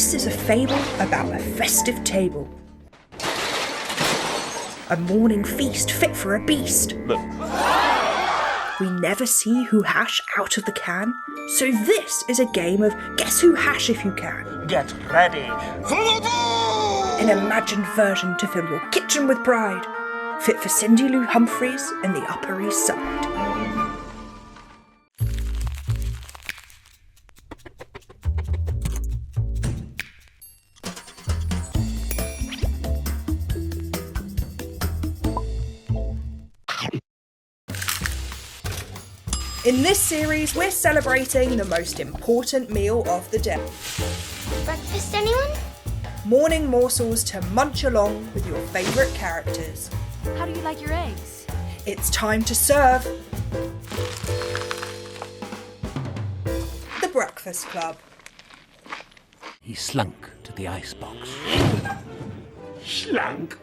This is a fable about a festive table. A morning feast fit for a beast. We never see who hash out of the can, so this is a game of guess who hash if you can. Get ready. An imagined version to fill your kitchen with pride. Fit for Cindy Lou Humphreys in the Upper East Side. In this series, we're celebrating the most important meal of the day. Breakfast, anyone? Morning morsels to munch along with your favourite characters. How do you like your eggs? It's time to serve the Breakfast Club. He slunk to the icebox. Slunk?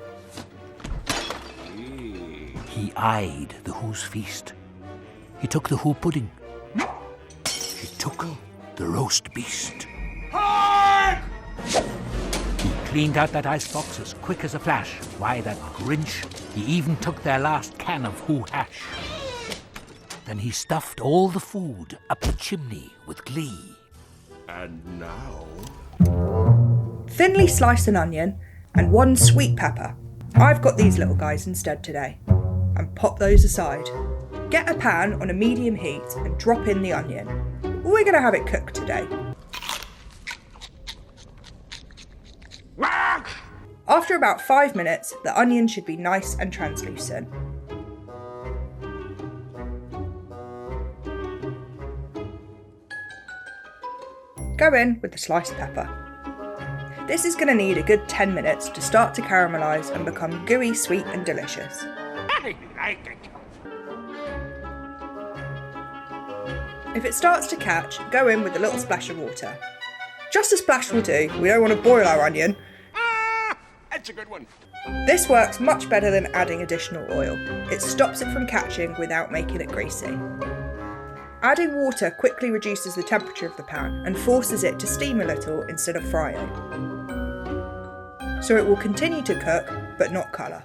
He eyed the Who's feast. He took the Who pudding. He took the roast beast. Hark! He cleaned out that icebox as quick as a flash. Why, that Grinch, he even took their last can of Who hash. Then he stuffed all the food up the chimney with glee. And now? Thinly slice an onion and 1 sweet pepper. I've got these little guys instead today. And pop those aside. Get a pan on a medium heat and drop in the onion. We're going to have it cooked today. After about 5 minutes, the onion should be nice and translucent. Go in with the sliced pepper. This is going to need a good 10 minutes to start to caramelise and become gooey, sweet and delicious. I like it. If it starts to catch, go in with a little splash of water. Just a splash will do, we don't want to boil our onion. That's a good one. This works much better than adding additional oil. It stops it from catching without making it greasy. Adding water quickly reduces the temperature of the pan and forces it to steam a little instead of frying. So it will continue to cook, but not colour.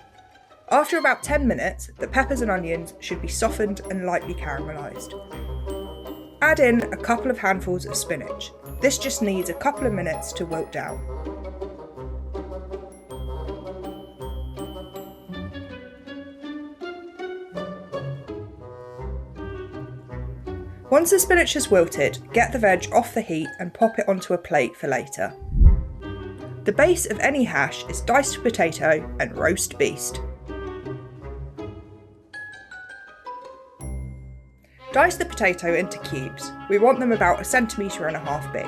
After about 10 minutes, the peppers and onions should be softened and lightly caramelised. Add in a couple of handfuls of spinach. This just needs a couple of minutes to wilt down. Once the spinach has wilted, get the veg off the heat and pop it onto a plate for later. The base of any hash is diced potato and roast beast. Dice the potato into cubes. We want them about 1.5 centimetres big.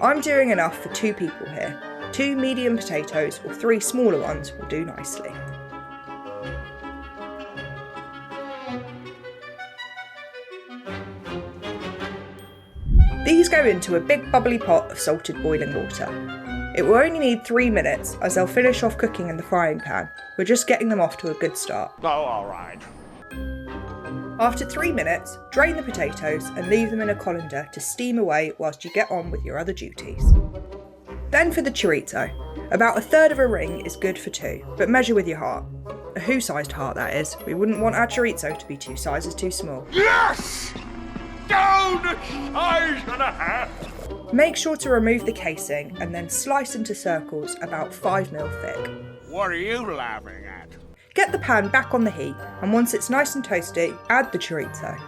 I'm doing enough for 2 people here. 2 medium potatoes or 3 smaller ones will do nicely. These go into a big bubbly pot of salted boiling water. It will only need 3 minutes as they'll finish off cooking in the frying pan. We're just getting them off to a good start. Oh, all right. After 3 minutes, drain the potatoes and leave them in a colander to steam away whilst you get on with your other duties. Then for the chorizo. About 1/3 of a ring is good for 2, but measure with your heart. A Who-sized heart, that is. We wouldn't want our chorizo to be 2 sizes too small. Yes! Down a size and a half! Make sure to remove the casing and then slice into circles about 5 mil thick. What are you laughing at? Get the pan back on the heat, and once it's nice and toasty, add the chorizo.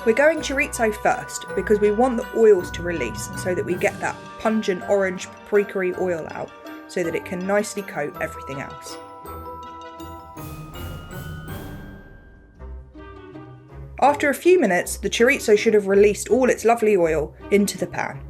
We're going chorizo first because we want the oils to release so that we get that pungent orange paprika-y oil out so that it can nicely coat everything else. After a few minutes, the chorizo should have released all its lovely oil into the pan.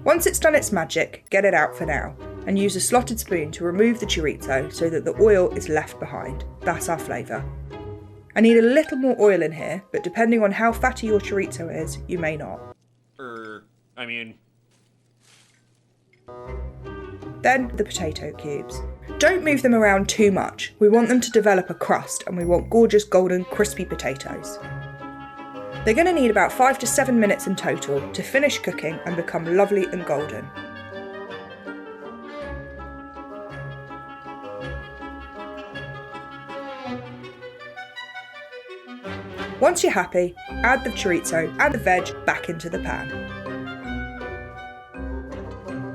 Once it's done its magic, get it out for now, and use a slotted spoon to remove the chorizo so that the oil is left behind. That's our flavour. I need a little more oil in here, but depending on how fatty your chorizo is, you may not. Then the potato cubes. Don't move them around too much. We want them to develop a crust and we want gorgeous golden crispy potatoes. They're going to need about 5 to 7 minutes in total to finish cooking and become lovely and golden. Once you're happy, add the chorizo and the veg back into the pan.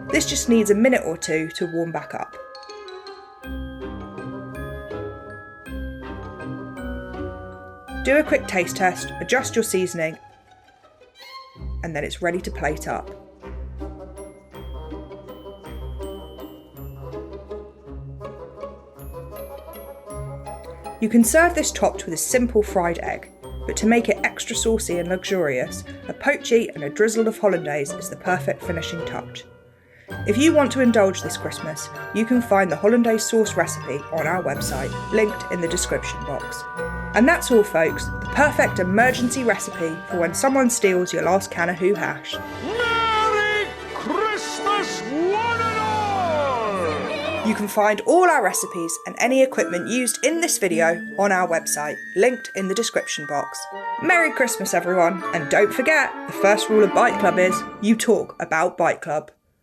This just needs a minute or two to warm back up. Do a quick taste test, adjust your seasoning, and then it's ready to plate up. You can serve this topped with a simple fried egg, but to make it extra saucy and luxurious, a poachy and a drizzle of Hollandaise is the perfect finishing touch. If you want to indulge this Christmas, you can find the Hollandaise sauce recipe on our website, linked in the description box. And that's all folks, the perfect emergency recipe for when someone steals your last can of Who hash. Merry Christmas, one and all! You can find all our recipes and any equipment used in this video on our website, linked in the description box. Merry Christmas everyone, and don't forget, the first rule of Bite Club is, you talk about Bite Club.